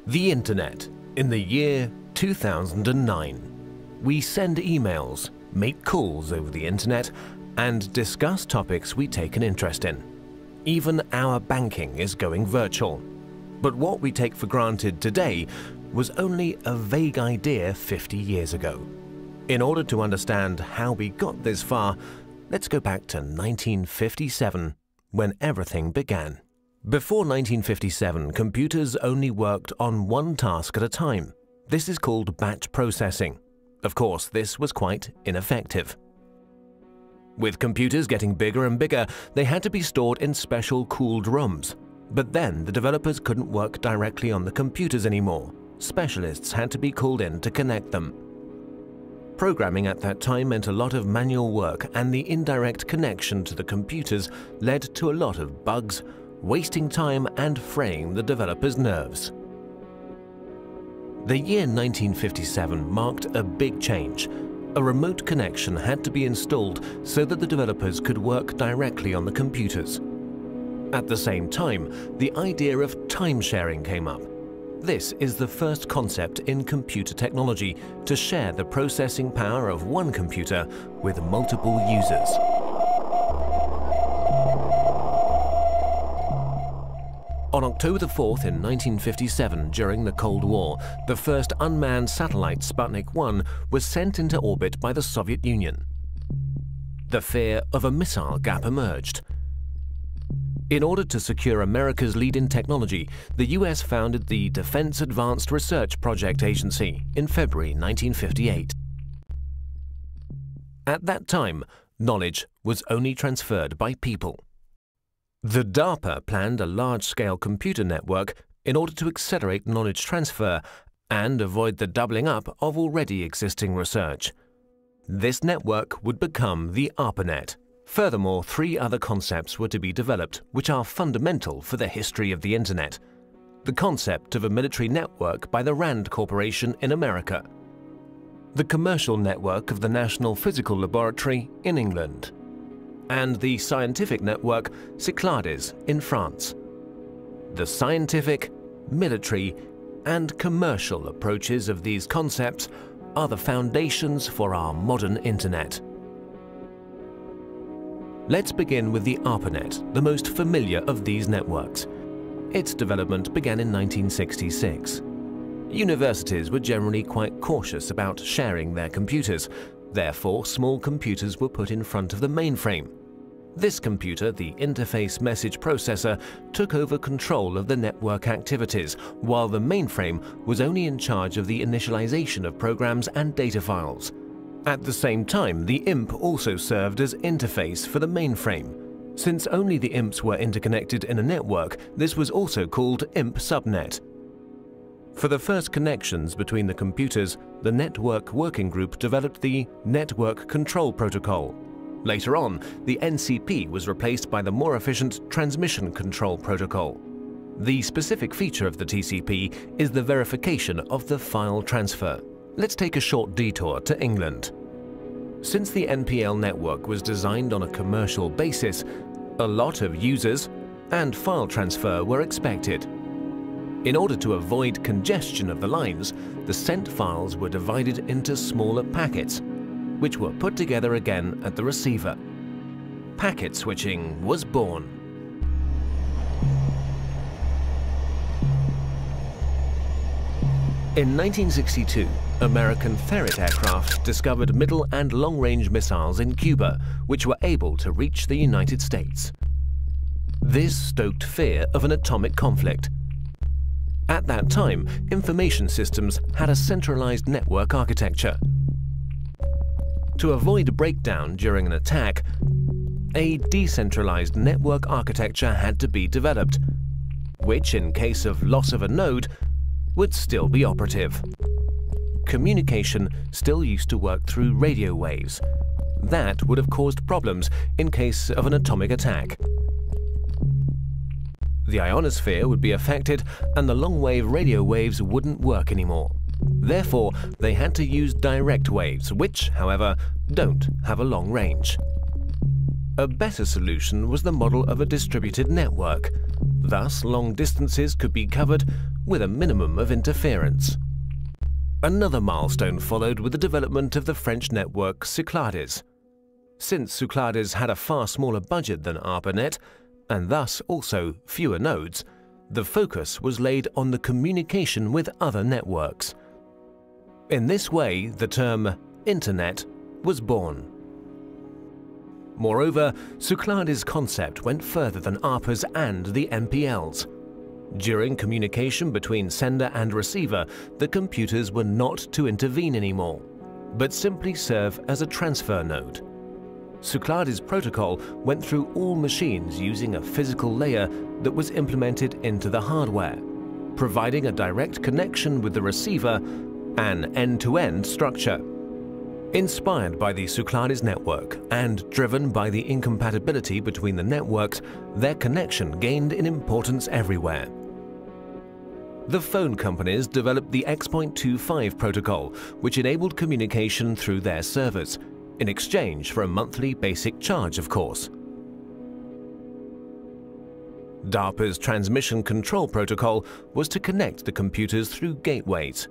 The Internet in the year 2009. We send emails, make calls over the Internet, and discuss topics we take an interest in. Even our banking is going virtual. But what we take for granted today was only a vague idea 50 years ago. In order to understand how we got this far, let's go back to 1957, when everything began. Before 1957, computers only worked on one task at a time. This is called batch processing. Of course, this was quite ineffective. With computers getting bigger and bigger, they had to be stored in special cooled rooms. But then the developers couldn't work directly on the computers anymore. Specialists had to be called in to connect them. Programming at that time meant a lot of manual work, and the indirect connection to the computers led to a lot of bugs, wasting time and fraying the developers' nerves. The year 1957 marked a big change. A remote connection had to be installed so that the developers could work directly on the computers. At the same time, the idea of time sharing came up. This is the first concept in computer technology to share the processing power of one computer with multiple users. On October 4th in 1957, during the Cold War, the first unmanned satellite Sputnik 1 was sent into orbit by the Soviet Union. The fear of a missile gap emerged. In order to secure America's lead in technology, the US founded the Defense Advanced Research Project Agency in February 1958. At that time, knowledge was only transferred by people. The DARPA planned a large-scale computer network in order to accelerate knowledge transfer and avoid the doubling up of already existing research. This network would become the ARPANET. Furthermore, 3 other concepts were to be developed, which are fundamental for the history of the Internet. The concept of a military network by the RAND Corporation in America. The commercial network of the National Physical Laboratory in England. And the scientific network Cyclades in France. The scientific, military, and commercial approaches of these concepts are the foundations for our modern Internet. Let's begin with the ARPANET, the most familiar of these networks. Its development began in 1966. Universities were generally quite cautious about sharing their computers. Therefore, small computers were put in front of the mainframe. This computer, the interface message processor, took over control of the network activities, while the mainframe was only in charge of the initialization of programs and data files. At the same time, the IMP also served as interface for the mainframe. Since only the IMPs were interconnected in a network, this was also called IMP subnet. For the first connections between the computers, the Network Working Group developed the Network Control Protocol. Later on, the NCP was replaced by the more efficient Transmission Control Protocol. The specific feature of the TCP is the verification of the file transfer. Let's take a short detour to England. Since the NPL network was designed on a commercial basis, a lot of users and file transfer were expected. In order to avoid congestion of the lines, the sent files were divided into smaller packets, which were put together again at the receiver. Packet switching was born. In 1962, American Ferret aircraft discovered middle and long-range missiles in Cuba, which were able to reach the United States. This stoked fear of an atomic conflict. At that time, information systems had a centralized network architecture. To avoid breakdown during an attack, a decentralized network architecture had to be developed, which, in case of loss of a node, would still be operative. Communication still used to work through radio waves. That would have caused problems in case of an atomic attack. The ionosphere would be affected, and the long-wave radio waves wouldn't work anymore. Therefore, they had to use direct waves, which, however, don't have a long range. A better solution was the model of a distributed network. Thus, long distances could be covered with a minimum of interference. Another milestone followed with the development of the French network Cyclades. Since Cyclades had a far smaller budget than ARPANET, and thus also fewer nodes, the focus was laid on the communication with other networks. In this way, the term Internet was born. Moreover, Cyclades' concept went further than ARPA's and the MPL's. During communication between sender and receiver, the computers were not to intervene anymore, but simply serve as a transfer node. Cyclades' protocol went through all machines using a physical layer that was implemented into the hardware, providing a direct connection with the receiver, an end-to-end structure. Inspired by the Cyclades network and driven by the incompatibility between the networks, their connection gained in importance everywhere. The phone companies developed the X.25 protocol, which enabled communication through their servers, in exchange for a monthly basic charge, of course. DARPA's transmission control protocol was to connect the computers through gateways.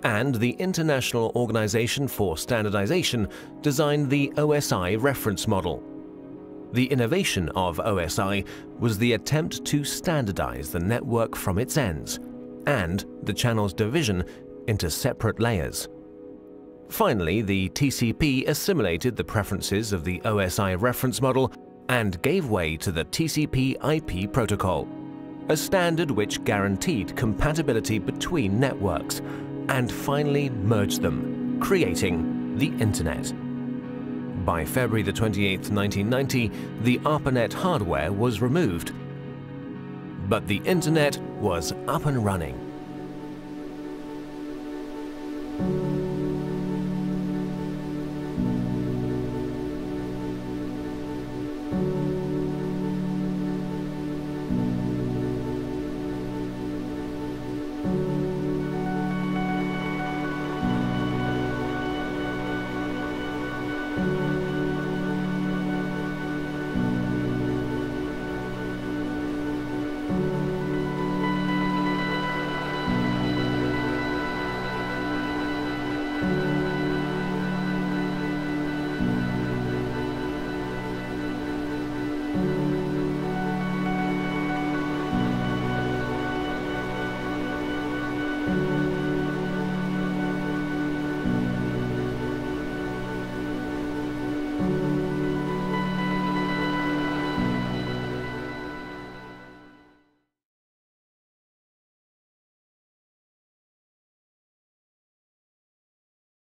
And the International Organization for Standardization designed the OSI reference model. The innovation of OSI was the attempt to standardize the network from its ends and the channel's division into separate layers. Finally, the TCP assimilated the preferences of the OSI reference model and gave way to the TCP/IP protocol, a standard which guaranteed compatibility between networks and finally merged them, creating the Internet. By February 28, 1990, the ARPANET hardware was removed, but the Internet was up and running.